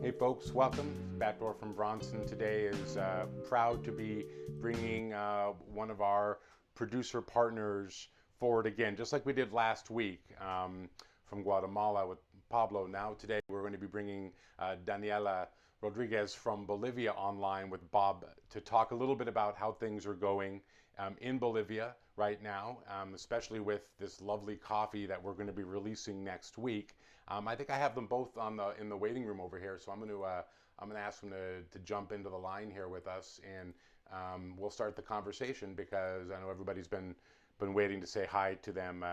Hey folks, welcome. Backdoor from Bronson today is proud to be bringing one of our producer partners forward again, just like we did last week from Guatemala with Pablo. Now today we're going to be bringing Daniela Rodriguez from Bolivia online with Bob to talk a little bit about how things are going in Bolivia right now, especially with this lovely coffee that we're going to be releasing next week. I think I have them both on the in the waiting room over here, so I'm going to ask them to jump into the line here with us, and we'll start the conversation because I know everybody's been waiting to say hi to them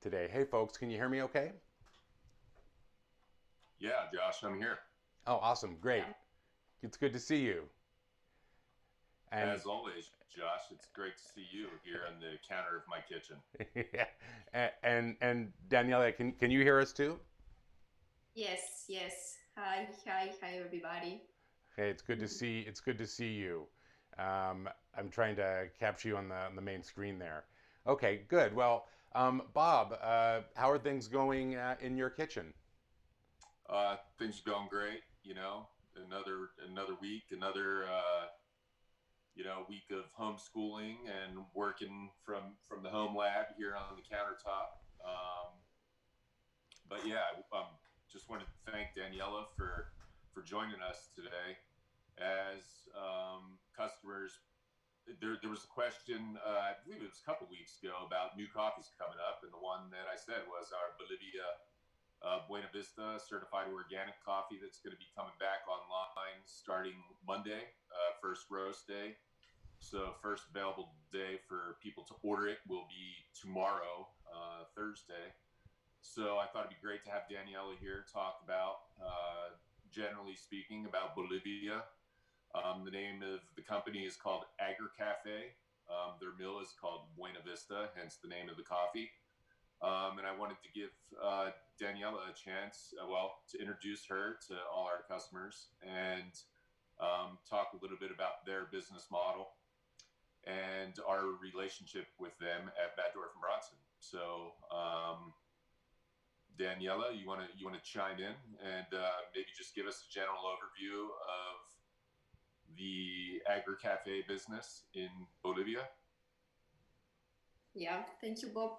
today. Hey folks, can you hear me? Okay. Yeah, Josh, I'm here. Oh, awesome, great. Yeah, It's good to see you. And As always, Josh, it's great to see you here on the counter of my kitchen. yeah, and Daniela, can you hear us too? yes, yes. Hi, hi, hi, everybody. Hey, it's good to see you. I'm trying to capture you on the main screen there. Okay, good. Well, Bob, how are things going in your kitchen? Things are going great. Another week, another week of homeschooling and working from the home lab here on the countertop. But yeah, just wanted to thank Daniela for joining us today. As customers, there was a question, I believe it was a couple weeks ago, about new coffees coming up, and the one that I said was our Bolivia Buena Vista certified organic coffee that's going to be coming back online starting Monday, first roast day. So first available day for people to order it will be tomorrow, Thursday. So I thought it'd be great to have Daniela here talk about, generally speaking, about Bolivia. The name of the company is called Agri Cafe. Their mill is called Buena Vista, hence the name of the coffee. And I wanted to give Daniela a chance, to introduce her to all our customers and talk a little bit about their business model and our relationship with them at Backdoor from Bronson. So, Daniela, you want to chime in and maybe just give us a general overview of the Agri Cafe business in Bolivia? Yeah, thank you, Bob.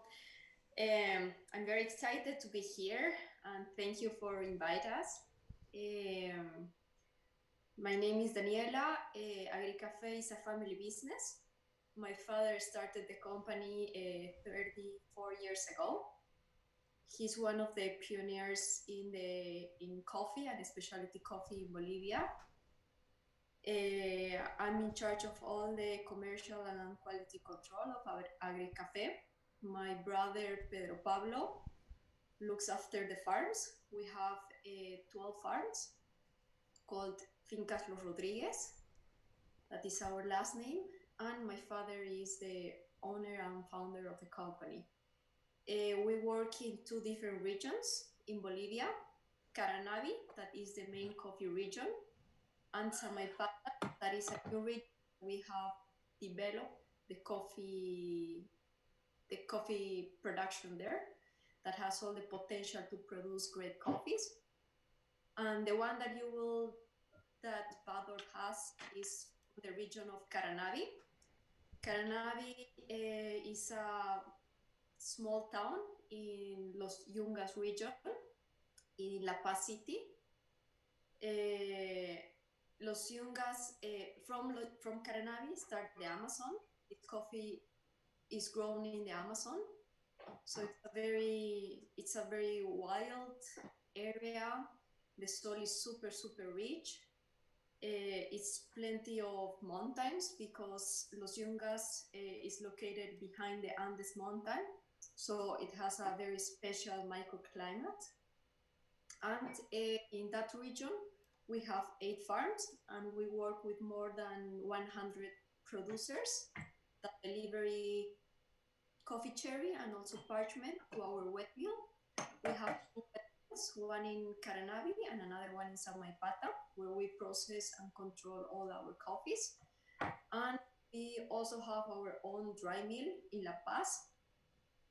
I'm very excited to be here, and thank you for inviting us. Um, my name is Daniela. Agri Cafe is a family business. My father started the company 34 years ago. He's one of the pioneers in coffee and specialty coffee in Bolivia. I'm in charge of all the commercial and quality control of our Agri Cafe. My brother Pedro Pablo looks after the farms. We have 12 farms called Fincas Los Rodriguez. That is our last name. And my father is the owner and founder of the company. We work in two different regions in Bolivia. Caranavi, that is the main coffee region, and Samaipata, that is a new region. We have developed the coffee production there that has all the potential to produce great coffees. And the one that Bador has is the region of Caranavi. Caranavi is a small town in Los Yungas region in La Paz City. Uh, Los Yungas from Caranavi start the Amazon. The coffee is grown in the Amazon, so it's a very wild area. The soil is super super rich. It's plenty of mountains because Los Yungas is located behind the Andes mountain, so it has a very special microclimate. And in that region, we have 8 farms, and we work with more than 100 producers that deliver coffee cherry and also parchment to our wet mill. We have two wet mills, one in Caranavi and another one in Samaipata, where we process and control all our coffees. And we also have our own dry mill in La Paz.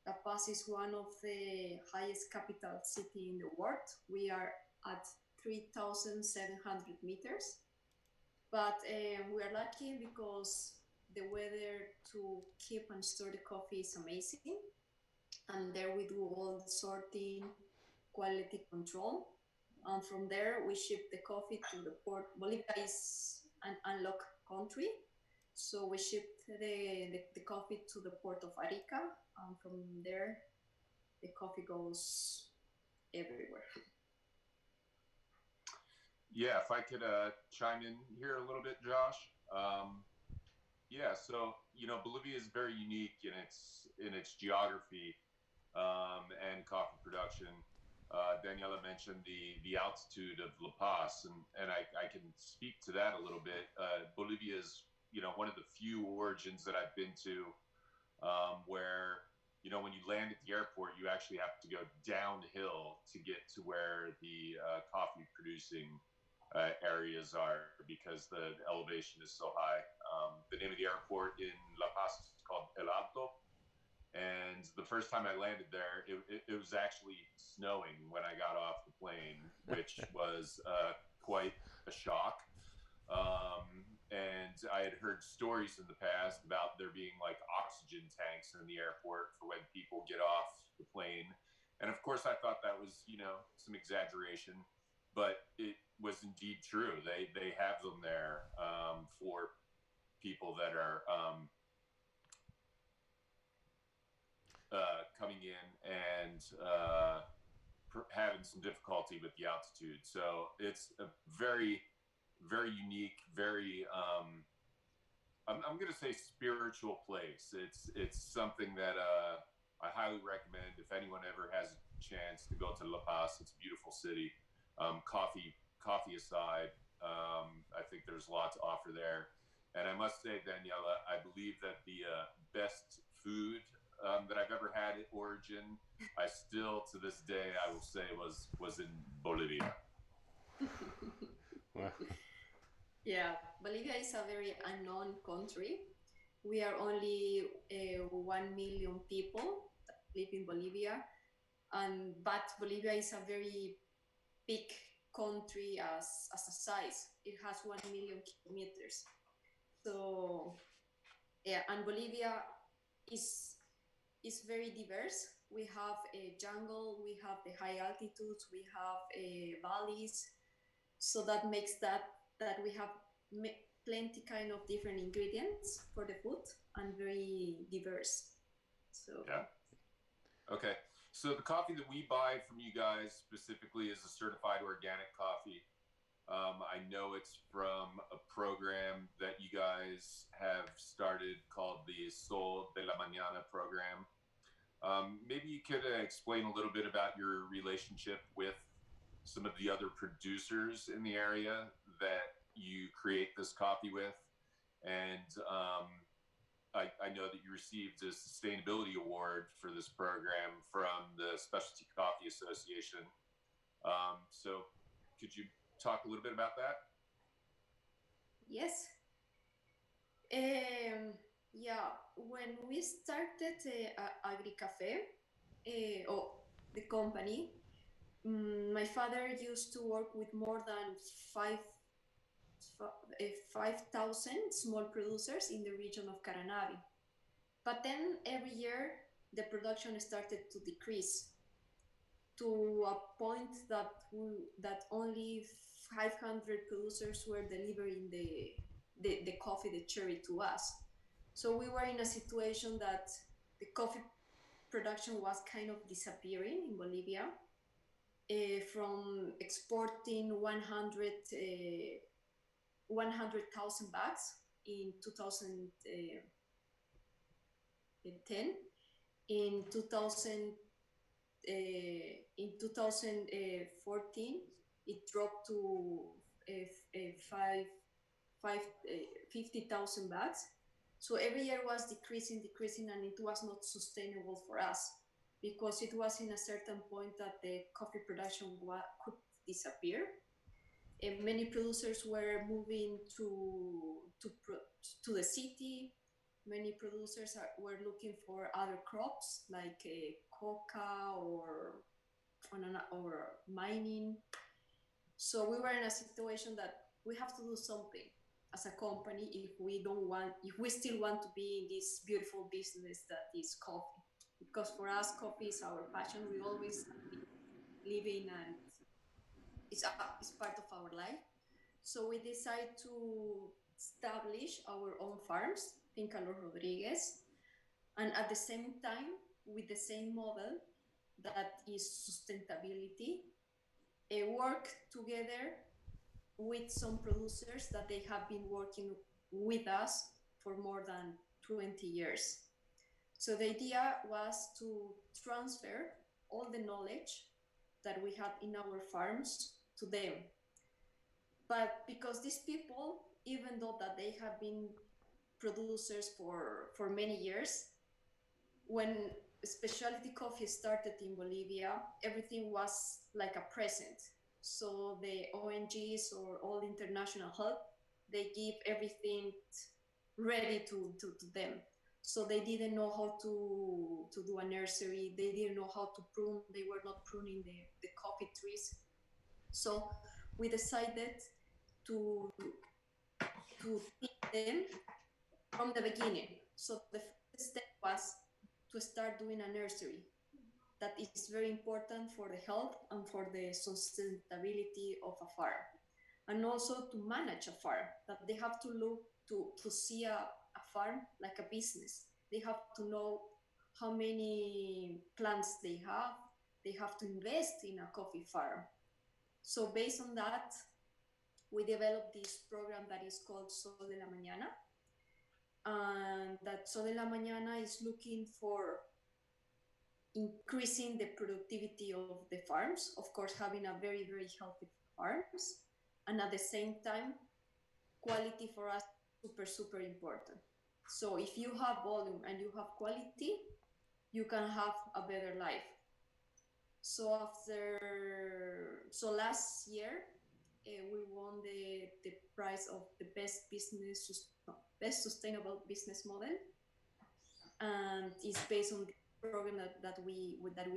La Paz is one of the highest capital city in the world. We are at 3,700 meters. But we are lucky because the weather to keep and store the coffee is amazing. And there we do all the sorting, quality control. And from there, we ship the coffee to the port. Bolivia is an unlocked country. So we ship the coffee to the port of Arica. And from there, the coffee goes everywhere. Yeah, if I could chime in here a little bit, Josh. Yeah, so Bolivia is very unique in its geography and coffee production. Daniela mentioned the altitude of La Paz, and I can speak to that a little bit. Bolivia is one of the few origins that I've been to where when you land at the airport, you actually have to go downhill to get to where the coffee producing areas are because the elevation is so high. The name of the airport in La Paz is called El Alto. And the first time I landed there, it was actually snowing when I got off the plane, which was quite a shock. And I had heard stories in the past about there being like oxygen tanks in the airport for when people get off the plane. And of course, I thought that was, some exaggeration, but it was indeed true. They have them there for people that are coming in and having some difficulty with the altitude. So it's a very, very unique, very I'm going to say spiritual place. It's something that I highly recommend if anyone ever has a chance to go to La Paz. It's a beautiful city. Coffee aside, I think there's a lot to offer there. And I must say, Daniela, I believe that the best food that I've ever had at Origin, I still to this day I will say was in Bolivia. Yeah, Bolivia is a very unknown country. We are only 1 million people that live in Bolivia, but Bolivia is a very big country as a size. It has 1 million kilometers. So yeah, and Bolivia is very diverse. We have a jungle, we have the high altitudes, we have valleys. So that makes that we have plenty kind of different ingredients for the food and very diverse. So yeah. Okay. So the coffee that we buy from you guys specifically is a certified organic coffee. I know it's from a program that you guys have started called the Sol de la Mañana program. Maybe you could explain a little bit about your relationship with some of the other producers in the area that you create this coffee with. And I know that you received a sustainability award for this program from the Specialty Coffee Association. So could you talk a little bit about that? Yes. Yeah, when we started AgriCafe, or the company, my father used to work with more than 5,000 small producers in the region of Caranavi. But then every year the production started to decrease to a point that only 500 producers were delivering the coffee, the cherry, to us. So we were in a situation that the coffee production was kind of disappearing in Bolivia. From exporting 100,000 bags in 2010, in 2014 it dropped to 50,000 bags. So every year was decreasing, and it was not sustainable for us because it was in a certain point that the coffee production could disappear. And many producers were moving to the city. Many producers were looking for other crops like coca or mining. So we were in a situation that we have to do something as a company if we still want to be in this beautiful business that is coffee. Because for us, coffee is our passion. We always living and it's part of our life. So we decided to establish our own farms, Finca Los Rodriguez, and at the same time, with the same model that is sustainability, work together with some producers that they have been working with us for more than 20 years. So the idea was to transfer all the knowledge that we have in our farms to them. But because these people, even though that they have been producers for many years, when specialty coffee started in Bolivia, everything was like a present. So the ONGs or all international help, they give everything ready to them. So they didn't know how to do a nursery. They didn't know how to prune. They were not pruning the coffee trees. So we decided to teach them from the beginning. So the first step was to start doing a nursery. That is very important for the health and for the sustainability of a farm. And also to manage a farm, that they have to look to see a farm like a business. They have to know how many plants they have. They have to invest in a coffee farm. So based on that, we developed this program that is called Sol de la Mañana. And that Sol de la Mañana is looking for increasing the productivity of the farms, of course, having a very, very healthy farms. And at the same time, quality for us super, super important. So if you have volume and you have quality, you can have a better life. So last year, we won the prize of the best sustainable business model, and it's based on the program that we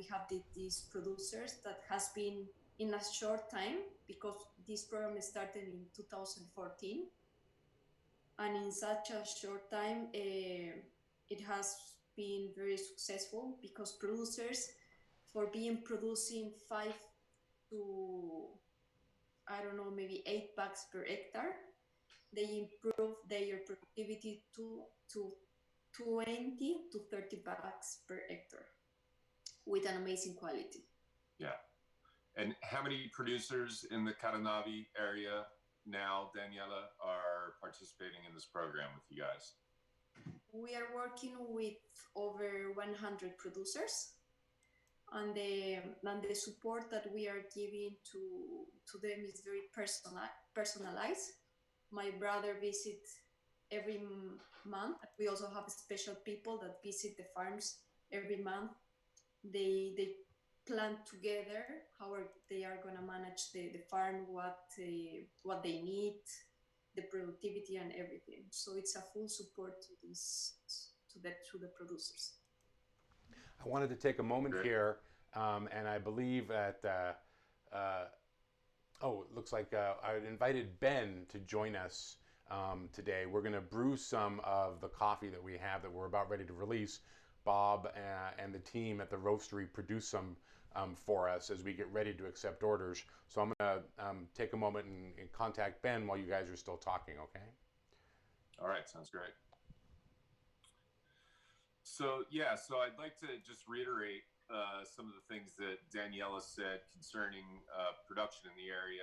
have these producers that has been in a short time, because this program started in 2014, and in such a short time, it has been very successful, because producers, for being producing 5 to, I don't know, maybe 8 bags per hectare, they improve their productivity to 20 to 30 bags per hectare with an amazing quality. Yeah. And how many producers in the Caranavi area now, Daniela, are participating in this program with you guys? We are working with over 100 producers, and the support that we are giving to them is very personalized. My brother visits every month. We also have special people that visit the farms every month. They plan together how they are going to manage the farm, what they need, the productivity and everything. So it's a full support to the producers. I wanted to take a moment here, and I believe that it looks like I invited Ben to join us today. We're going to brew some of the coffee that we have that we're about ready to release. Bob and the team at the roastery produce some for us as we get ready to accept orders. So I'm going to take a moment and contact Ben while you guys are still talking, okay? All right, sounds great. So I'd like to just reiterate some of the things that Daniela said concerning production in the area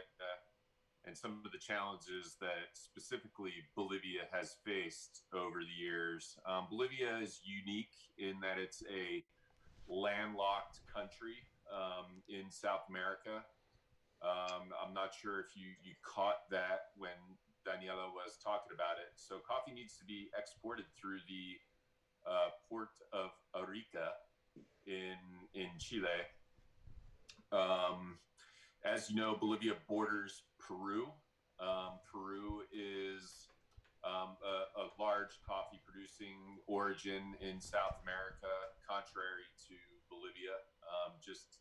and some of the challenges that specifically Bolivia has faced over the years. Bolivia is unique in that it's a landlocked country in South America. I'm not sure if you caught that when Daniela was talking about it. So coffee needs to be exported through the port of Arica in Chile. As you know, Bolivia borders Peru. Peru is a large coffee producing origin in South America, contrary to Bolivia. Just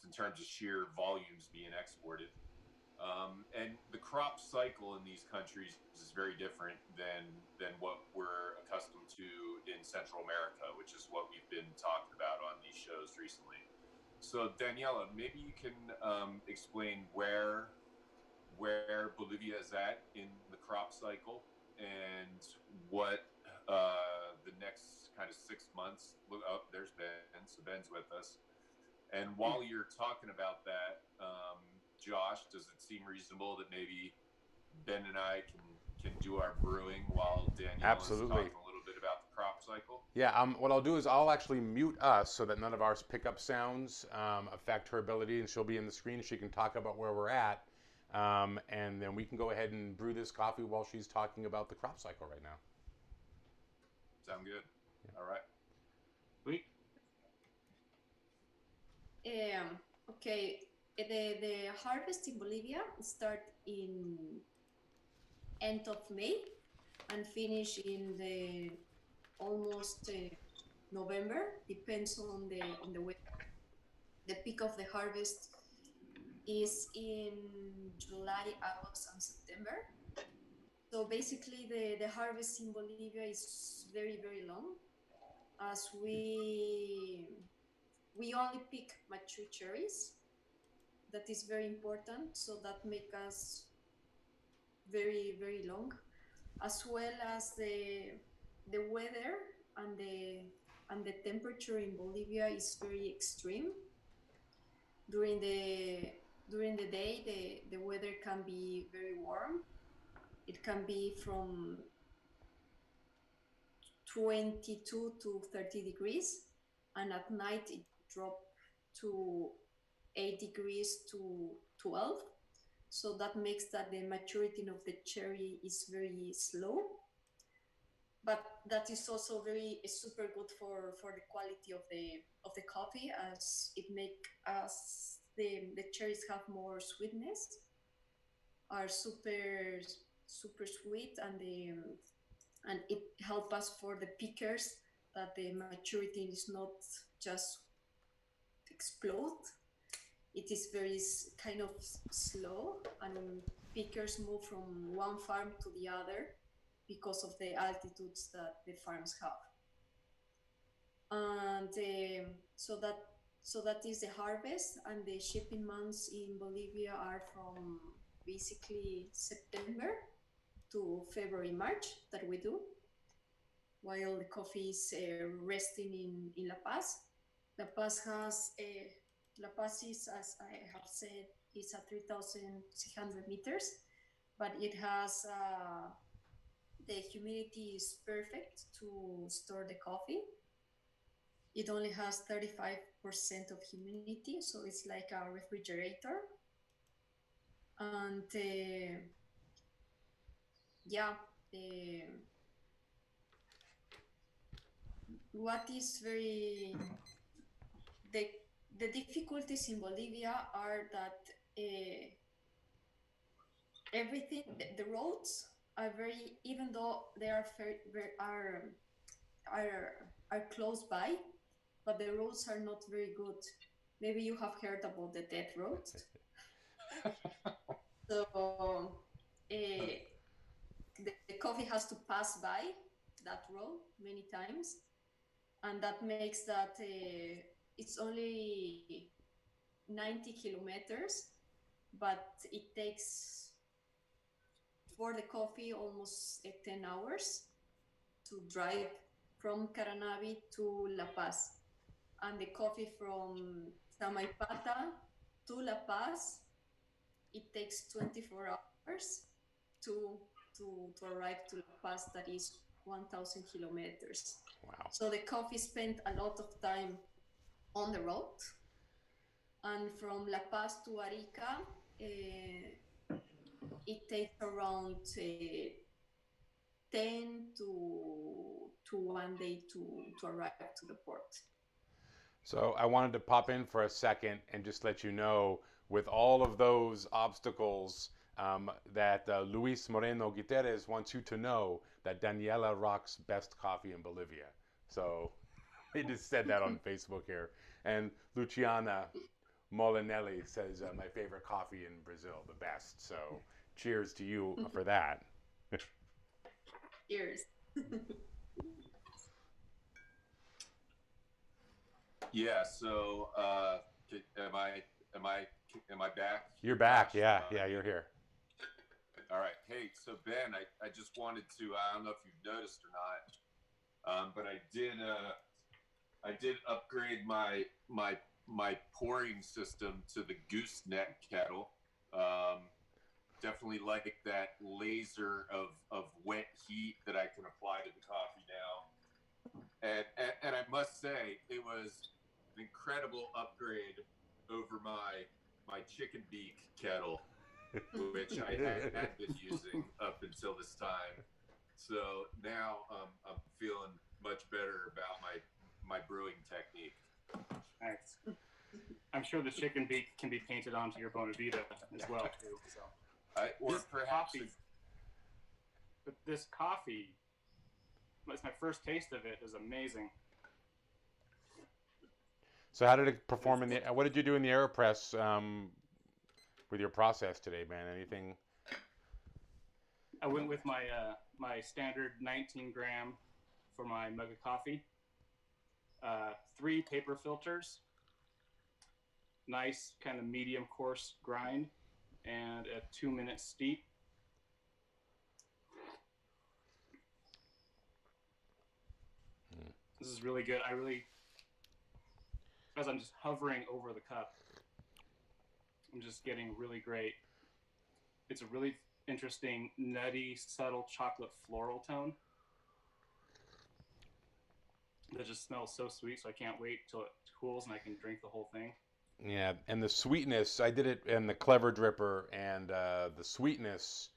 in in terms of sheer volumes being exported. And the crop cycle in these countries is very different than what we're accustomed to in Central America, which is what we've been talking about on these shows recently. So Daniela, maybe you can explain where Bolivia is at in the crop cycle and what the next kind of 6 months. Look, oh, there's Ben. So Ben's with us. And while you're talking about that, Josh, does it seem reasonable that maybe Ben and I can do our brewing while Daniela is talking a little bit about the crop cycle? Yeah, what I'll do is I'll actually mute us so that none of our pickup sounds affect her ability, and she'll be in the screen. She can talk about where we're at, and then we can go ahead and brew this coffee while she's talking about the crop cycle right now. Sound good? Yeah. All right. Sweet. Okay. The harvest in Bolivia start in end of May and finish in the almost November. Depends on the weather. The peak of the harvest is in July, August, and September. So basically, the harvest in Bolivia is very, very long, as we only pick mature cherries. That is very important, so that make us very, very long, as well as the weather and the temperature in Bolivia is very extreme. During the day, the weather can be very warm. It can be from 22 to 30 degrees, and at night it drops to 8 degrees to 12. So that makes that the maturity of the cherry is very slow. But that is also very super good for the quality of the coffee, as it makes us the cherries have more sweetness, are super sweet, and it helps us for the pickers that the maturity is not just explode. It is very kind of slow, and pickers move from one farm to the other because of the altitudes that the farms have. And so that is the harvest, and the shipping months in Bolivia are from basically September to February, March, that we do, while the coffee is resting in La Paz. La Paz is, as I have said, is at 3,600 meters, but it has the humidity is perfect to store the coffee. It only has 35% of humidity, so it's like a refrigerator. And what is very the difficulties in Bolivia are that everything, the roads are very, even though they are close by, but the roads are not very good. Maybe you have heard about the dead roads. So the coffee has to pass by that road many times, and that makes that it's only 90 kilometers, but it takes for the coffee almost 10 hours to drive from Caranavi to La Paz. And the coffee from Samaipata to La Paz, it takes 24 hours to arrive to La Paz, that is 1,000 kilometers. Wow. So the coffee spent a lot of time on the road. And from La Paz to Arica, it takes around 10 to 1 day to arrive to the port. So I wanted to pop in for a second and just let you know, with all of those obstacles, that Luis Moreno Guterres wants you to know that Daniela rocks best coffee in Bolivia. So he just said that on Facebook here. And Luciana, Molinelli says my favorite coffee in Brazil, the best. So cheers to you for that. Cheers. Yeah. So, am I back? You're Here, back. Josh? Yeah, yeah, you're here. All right. Hey, so Ben, I just wanted to, I don't know if you've noticed or not, but I did upgrade my pouring system to the gooseneck kettle. Definitely like that laser of wet heat that I can apply to the coffee now. And I must say, it was an incredible upgrade over my chicken beak kettle, which I had been using up until this time. So now I'm feeling much better about my brewing technique. Nice. I'm sure the chicken beak can be painted onto your Bonavita as well too. So, Or perhaps but this coffee, it's my first taste of it, is amazing. So how did it perform what did you do in the AeroPress with your process today, man? Anything? I went with my my standard 19 gram for my mug of coffee. 3 paper filters, nice kind of medium coarse grind, and a 2-minute steep. This is really good. As I'm just hovering over the cup, I'm just getting really great. It's a really interesting, nutty, subtle chocolate floral tone that just smells so sweet. So I can't wait till it cools and I can drink the whole thing. Yeah, and the sweetness, I did it in the Clever Dripper, and the sweetness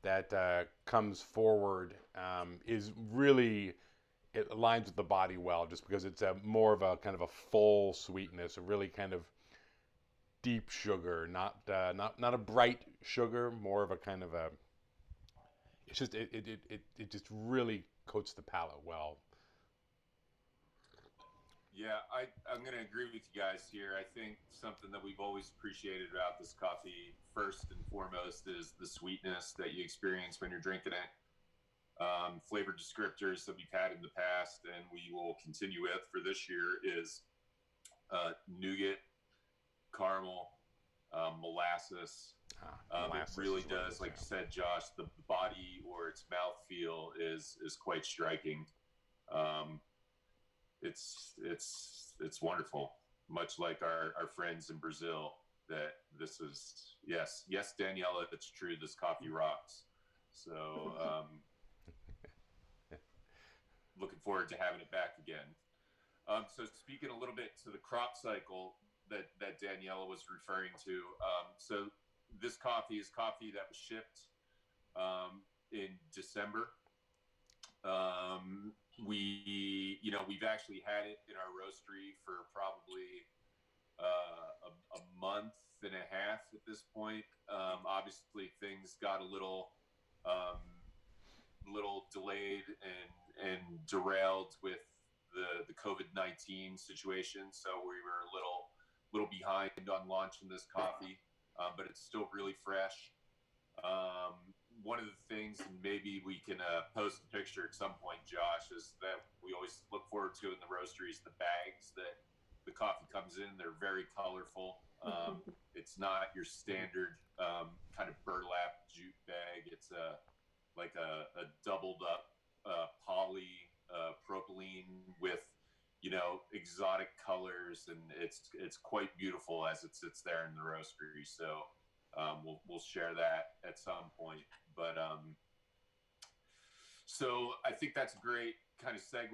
that comes forward is really, it aligns with the body well, just because it's more of a kind of a full sweetness, a really kind of deep sugar, not a bright sugar, more of a kind of a. It's just it just really coats the palate well. Yeah, I'm going to agree with you guys here. I think something that we've always appreciated about this coffee, first and foremost, is the sweetness that you experience when you're drinking it. Flavor descriptors that we've had in the past and we will continue with for this year is nougat, caramel, molasses. It really does, like you said, Josh, the body or its mouthfeel is quite striking. It's wonderful, much like our friends in Brazil. That this is yes, Daniela, it's true. This coffee rocks. So looking forward to having it back again. So speaking a little bit to the crop cycle that Daniela was referring to. So this coffee is coffee that was shipped in December. We've actually had it in our roastery for probably a month and a half at this point. Obviously, things got a little delayed and derailed with the COVID-19 situation, so we were a little behind on launching this coffee, but it's still really fresh. One of the things, and maybe we can post a picture at some point, Josh, is that we always look forward to in the roasteries, the bags that the coffee comes in. They're very colorful. It's not your standard kind of burlap jute bag. It's like a doubled up poly propylene with exotic colors, and it's quite beautiful as it sits there in the roastery. So we'll share that at some point. But so I think that's a great kind of segue.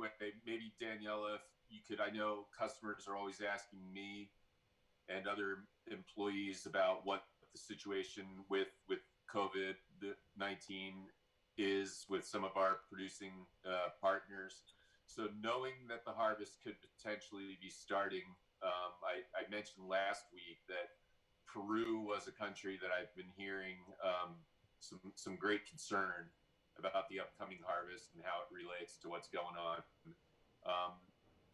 Maybe Daniela, if you could, I know customers are always asking me and other employees about what the situation with COVID-19 is with some of our producing partners. So knowing that the harvest could potentially be starting, I mentioned last week that Peru was a country that I've been hearing some great concern about the upcoming harvest and how it relates to what's going on.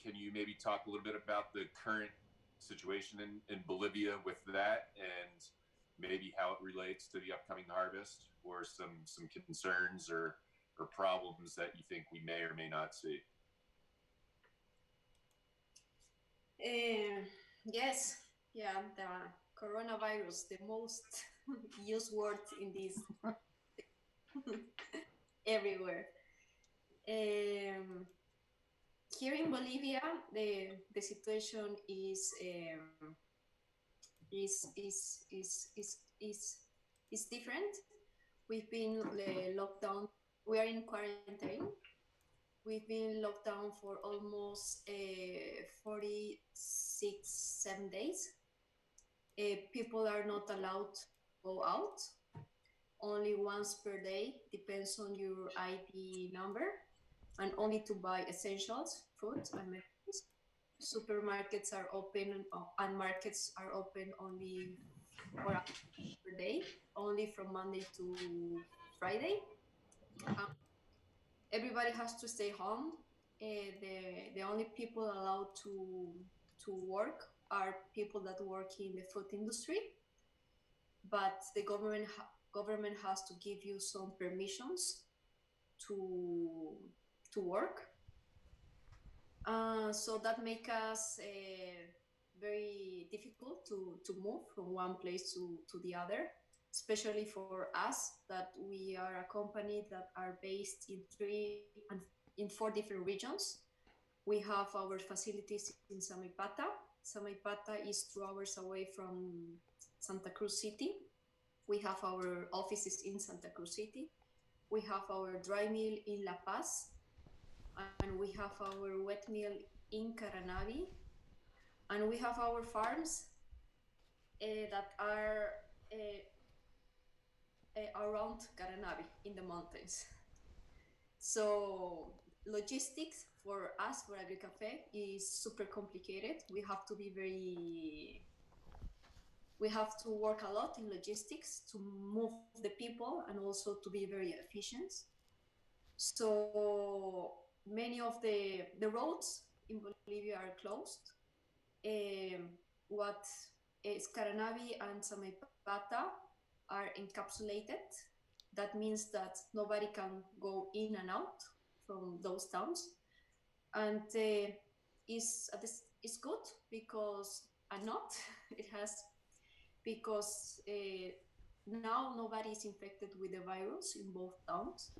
Can you maybe talk a little bit about the current situation in Bolivia with that, and maybe how it relates to the upcoming harvest, or some concerns or problems that you think we may or may not see? Yes, yeah, the coronavirus, the most used word in this everywhere. Um, Here in Bolivia, the situation is is is is is is different. We've been locked down. We are in quarantine. We've been locked down for almost 7 days. People are not allowed to go out. Only once per day, depends on your ID number, and only to buy essentials, food and medicines. Supermarkets are open and markets are open only 4 hours per day, only from Monday to Friday. Um, Everybody has to stay home. The only people allowed to work are people that work in the food industry, but the government has to give you some permissions to work. So that make us very difficult to move from one place to the other, especially for us that we are a company that are based in 4 different regions. We have our facilities in Samaipata. Samaipata is 2 hours away from Santa Cruz City. We have our offices in Santa Cruz City. We have our dry mill in La Paz, and we have our wet mill in Caranavi, and we have our farms that are around Caranavi in the mountains. So logistics for us, for AgriCafe, is super complicated. We have to work a lot in logistics to move the people and also to be very efficient. So many of the roads in Bolivia are closed. What is Caranavi and Samaipata are encapsulated. That means that nobody can go in and out from those towns. And it's good because, and not, it has, because now nobody is infected with the virus in both towns.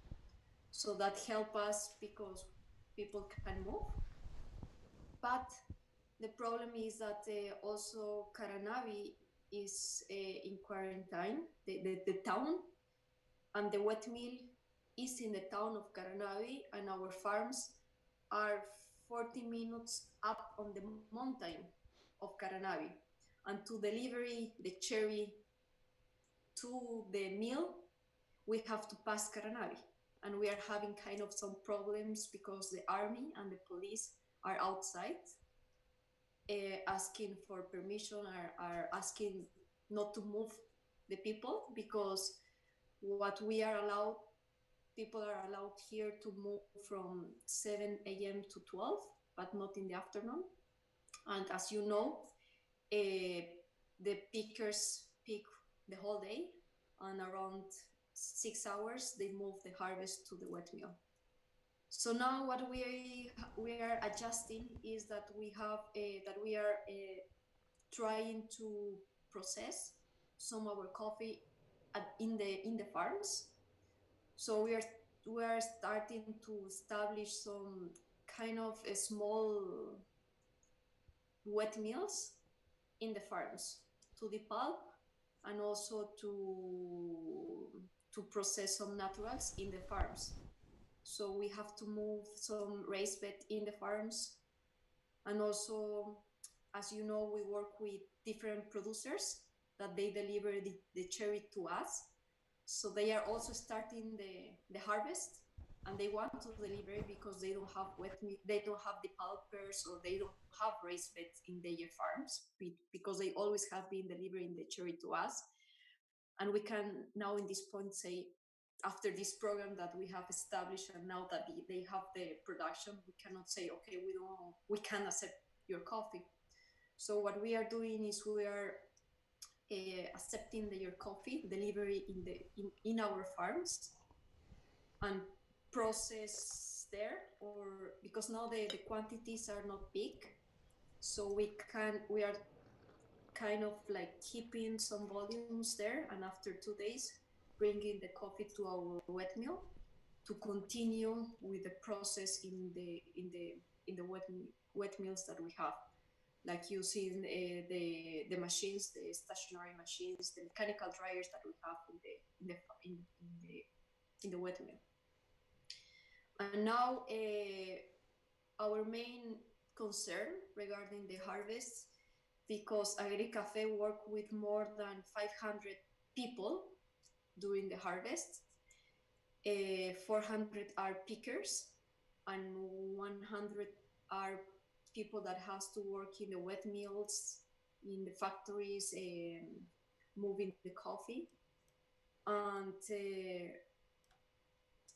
So that help us because people can move. But the problem is that also Caranavi is in quarantine, the town, and the wet mill is in the town of Caranavi, and our farms are 40 minutes up on the mountain of Caranavi. And to deliver the cherry to the mill, we have to pass Caranavi. And we are having kind of some problems because the army and the police are outside asking for permission, are asking not to move the people, because what we are allowed, people are allowed here to move from 7 a.m. to 12, but not in the afternoon. And as you know, the pickers pick the whole day, and around 6 hours they move the harvest to the wet mill. So now what we are adjusting is that we are trying to process some of our coffee in the farms. So we are starting to establish some kind of a small wet mills in the farms to depulp and also to process some naturals in the farms. So we have to move some raised bed in the farms. And also, as you know, we work with different producers that they deliver the cherry to us. So they are also starting the harvest, and they want to deliver because they don't have they don't have the pulpers, or they don't have raised beds in their farms, because they always have been delivering the cherry to us. And we can now in this point say, after this program that we have established, and now that they have the production, we cannot say, okay, we can't accept your coffee. So what we are doing is we are accepting your coffee delivery in our farms and process there, or because now the quantities are not big, so we are kind of like keeping some volumes there, and after 2 days bringing the coffee to our wet mill to continue with the process in the wet mills that we have, like using the machines, the stationary machines, the mechanical dryers that we have in the wet mill. And now our main concern regarding the harvest, because AgriCafe work with more than 500 people during the harvest. 400 are pickers and 100 are people that has to work in the wet mills, in the factories, moving the coffee. And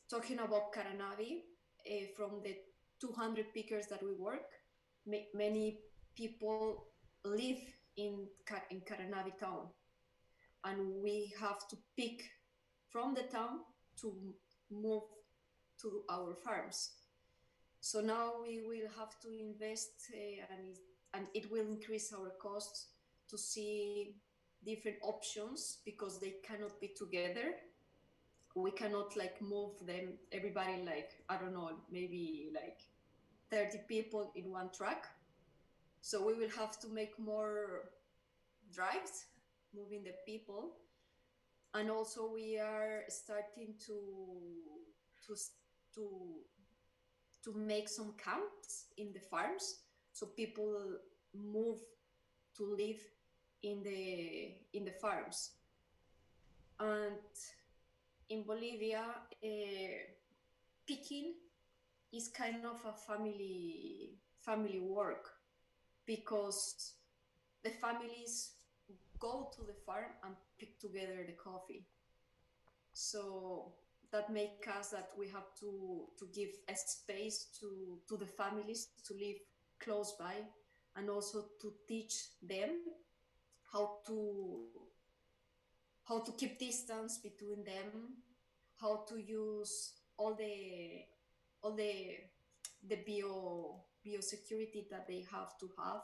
talking about Caranavi, from the 200 pickers that we work, many people live in Caranavi town, and we have to pick from the town to move to our farms. So now we will have to invest, and it will increase our costs to see different options, because they cannot be together. We cannot like move them, everybody, like, I don't know, maybe like 30 people in one truck. So we will have to make more drives, moving the people. And also we are starting to make some camps in the farms, so people move to live in the farms. And in Bolivia, picking is kind of a family work, because the families go to the farm and pick together the coffee. So that makes us that we have to give a space to the families to live close by, and also to teach them how to keep distance between them, how to use all the biosecurity that they have to have,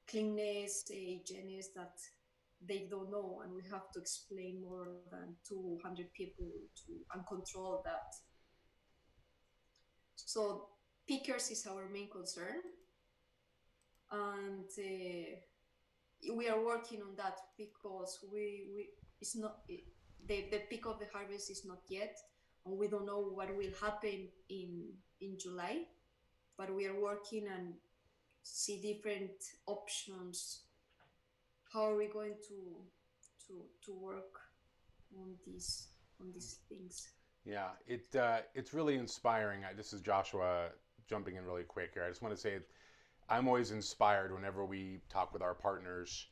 cleanness, hygiene that they don't know, and we have to explain more than 200 people and control that. So pickers is our main concern, and we are working on that, because it's not the peak of the harvest is not yet, and we don't know what will happen in July, but we are working and see different options. How are we going to work on these things? Yeah, it's really inspiring. This is Joshua jumping in really quick here. I just want to say I'm always inspired whenever we talk with our partners.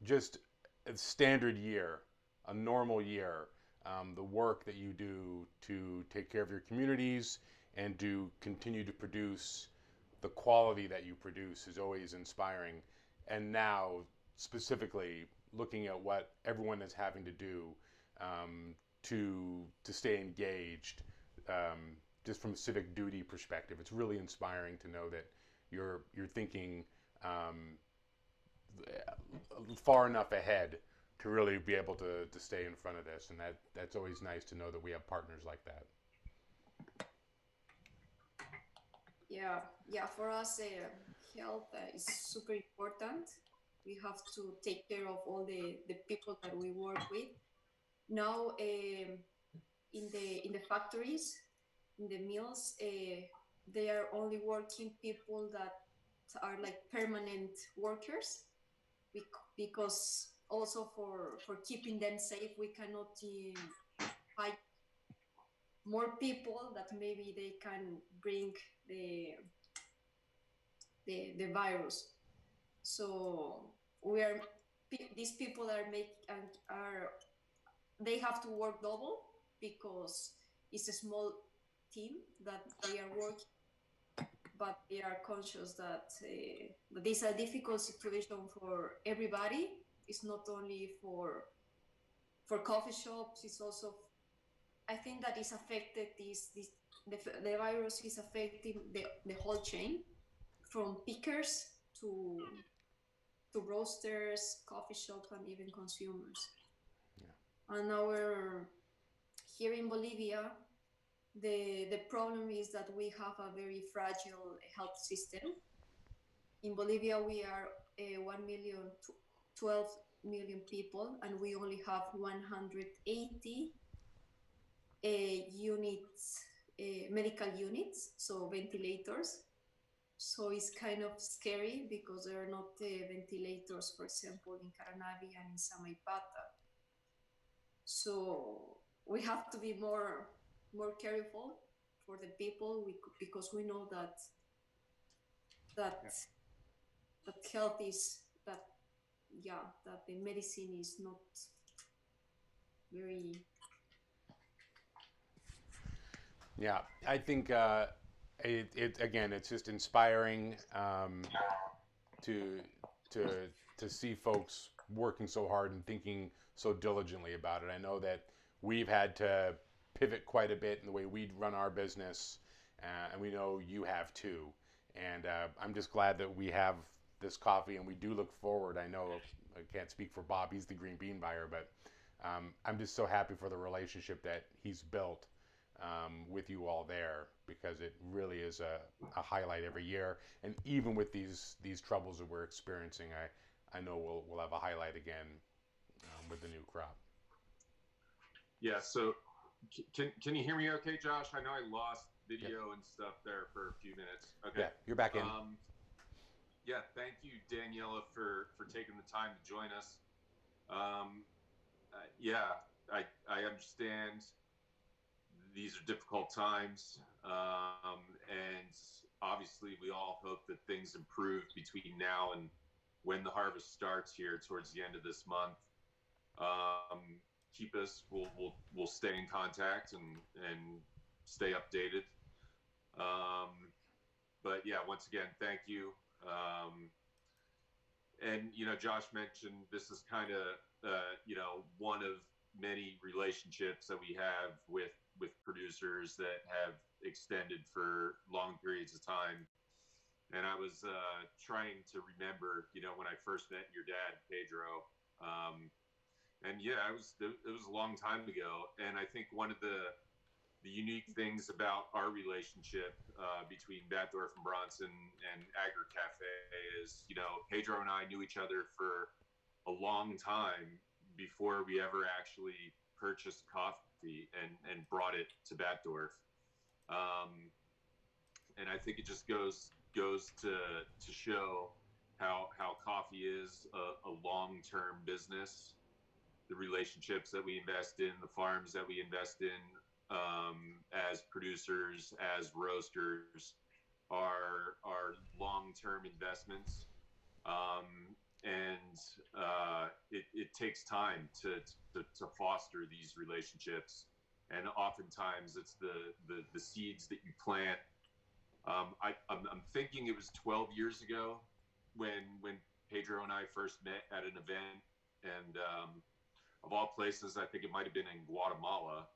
Just a standard year, a normal year, the work that you do to take care of your communities and to continue to produce the quality that you produce is always inspiring. And now, specifically, looking at what everyone is having to do to stay engaged, just from a civic duty perspective, it's really inspiring to know that you're thinking far enough ahead to really be able to stay in front of this, and that's always nice to know that we have partners like that. Yeah, for us, health is super important. We have to take care of all the people that we work with. Now, in the factories, in the mills, they are only working people that are like permanent workers, because also for keeping them safe, we cannot hire more people that maybe they can bring the virus. So these people they have to work double, because it's a small team that they are working. but we are conscious that that this is a difficult situation for everybody. It's not only for coffee shops. It's also, I think that is affected. The virus is affecting the whole chain, from pickers to roasters, coffee shops, and even consumers. Yeah. And here in Bolivia, the problem is that we have a very fragile health system. In Bolivia, we are 12 million people, and we only have 180 units, medical units, so ventilators. So it's kind of scary because there are not ventilators, for example, in Caranavi and in Samaipata. So we have to be more careful for the people, because we know that health is that the medicine is not very. Yeah, I think it's just inspiring to see folks working so hard and thinking so diligently about it. I know that we've had to pivot quite a bit in the way we run our business, and we know you have too. And I'm just glad that we have this coffee, and we do look forward. I know I can't speak for Bob; he's the green bean buyer, but I'm just so happy for the relationship that he's built with you all there, because it really is a highlight every year. And even with these troubles that we're experiencing, I know we'll have a highlight again with the new crop. Yeah. So can you hear me okay, Josh? I know I lost video and stuff there for a few minutes. Okay. Yeah, you're back in. Yeah. Thank you, Daniela, for taking the time to join us. Yeah, I understand these are difficult times, and obviously we all hope that things improve between now and when the harvest starts here towards the end of this month. Keep us, we'll stay in contact and stay updated. But yeah, once again, thank you. And Josh mentioned this is kind of one of many relationships that we have with producers that have extended for long periods of time. And I was trying to remember, when I first met your dad, Pedro. And yeah, it was a long time ago. And I think one of the unique things about our relationship between Batdorf and Bronson and Agri Cafe is, Pedro and I knew each other for a long time before we ever actually purchased coffee and brought it to Batdorf. And I think it just goes to show how coffee is a long-term business. The relationships that we invest in, the farms that we invest in, as producers, as roasters, are long-term investments. And it takes time to foster these relationships. And oftentimes it's the seeds that you plant. I'm thinking it was 12 years ago when Pedro and I first met at an event, and of all places, I think it might have been in Guatemala.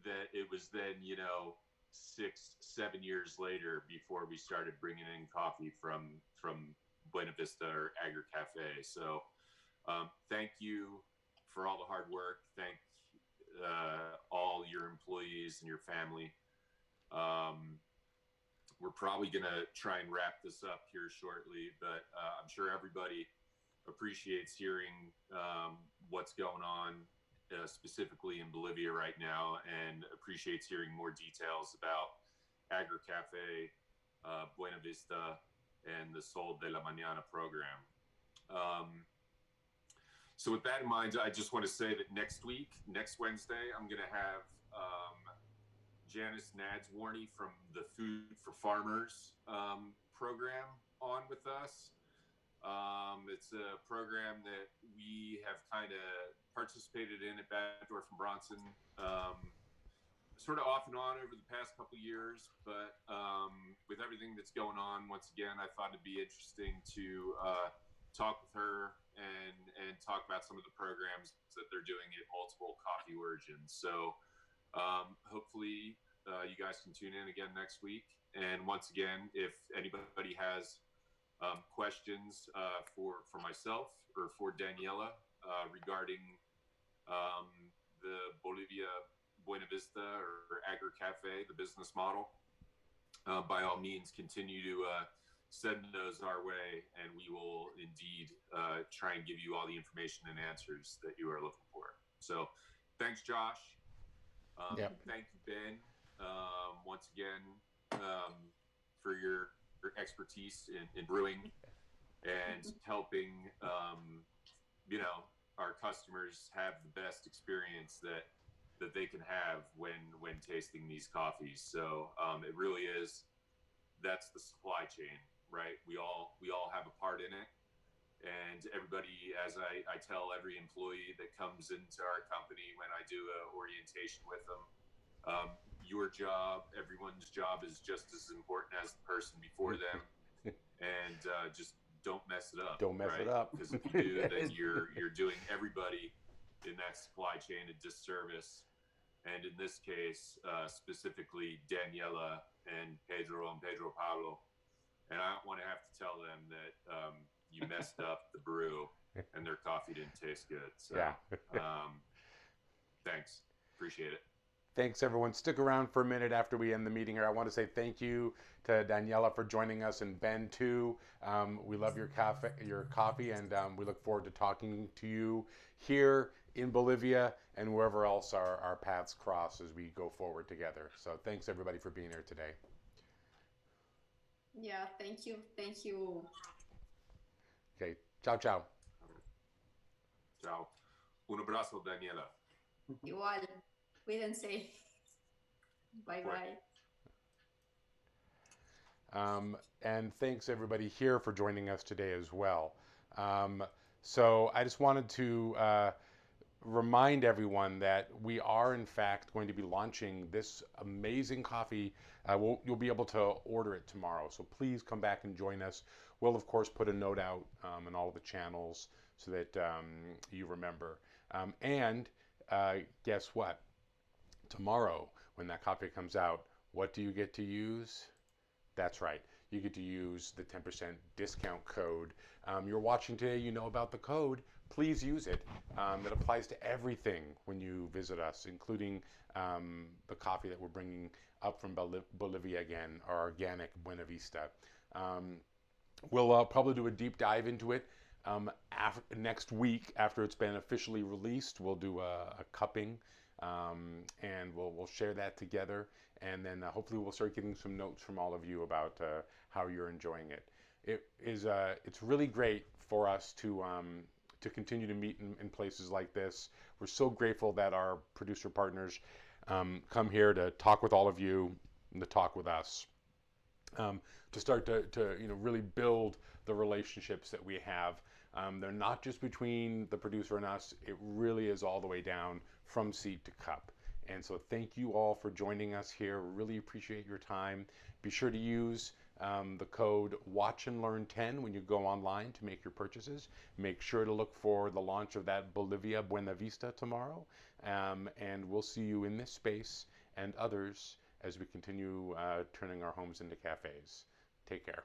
That it was then 6-7 years later before we started bringing in coffee from Buena Vista or Agri Cafe. So thank you for all the hard work. Thank all your employees and your family. We're probably going to try and wrap this up here shortly, but I'm sure everybody appreciates hearing what's going on specifically in Bolivia right now, and appreciates hearing more details about Agri Cafe, Buena Vista, and the Sol de la Mañana program. So with that in mind, I just want to say that next Wednesday, I'm going to have Janice Nadswarney from the Food for Farmers program on with us. It's a program that we have kind of participated in at Batdorf and Bronson sort of off and on over the past couple years, but with everything that's going on, once again, I thought it'd be interesting to talk with her and talk about some of the programs that they're doing at multiple coffee origins. So hopefully you guys can tune in again next week. And once again, if anybody has questions for myself or for Daniela regarding the Bolivia Buena Vista or Agri Cafe, the business model, by all means continue to send those our way, and we will indeed try and give you all the information and answers that you are looking for. So thanks, Josh. Thank you, Ben, once again, for your expertise in brewing and helping our customers have the best experience that they can have when tasting these coffees. So it really is, that's the supply chain, right? We all have a part in it, and everybody, as I tell every employee that comes into our company when I do an orientation with them, your job, everyone's job is just as important as the person before them, and just don't mess it up. Don't mess it up. Because if you do, then you're doing everybody in that supply chain a disservice. And in this case, specifically Daniela and Pedro Pablo. And I don't want to have to tell them that you messed up the brew and their coffee didn't taste good. So thanks. Appreciate it. Thanks, everyone. Stick around for a minute after we end the meeting here. I want to say thank you to Daniela for joining us, and Ben too. We love your coffee, and we look forward to talking to you here in Bolivia and wherever else our paths cross as we go forward together. So thanks, everybody, for being here today. Yeah, thank you. Thank you. Okay, ciao, ciao. Ciao. Un abrazo, Daniela. Igual. Cuídense. Bye-bye. And thanks everybody here for joining us today as well. So I just wanted to remind everyone that we are in fact going to be launching this amazing coffee. You'll be able to order it tomorrow. So please come back and join us. We'll of course put a note out in all the channels so that you remember. And guess what? Tomorrow, when that coffee comes out, what do you get to use? That's right. You get to use the 10% discount code. You're watching today, you know about the code. Please use it. It applies to everything when you visit us, including the coffee that we're bringing up from Bolivia again, our organic Buena Vista. We'll probably do a deep dive into it next week after it's been officially released. We'll do a cupping. And we'll share that together, and then hopefully we'll start getting some notes from all of you about how you're enjoying it. It's really great for us to continue to meet in places like this. We're so grateful that our producer partners come here to talk with all of you and to talk with us, to start to really build the relationships that we have. They're not just between the producer and us. It really is all the way down from seed to cup. And so thank you all for joining us here. Really appreciate your time. Be sure to use the code WATCHANDLEARN10 when you go online to make your purchases. Make sure to look for the launch of that Bolivia Buena Vista tomorrow. And we'll see you in this space and others as we continue turning our homes into cafes. Take care.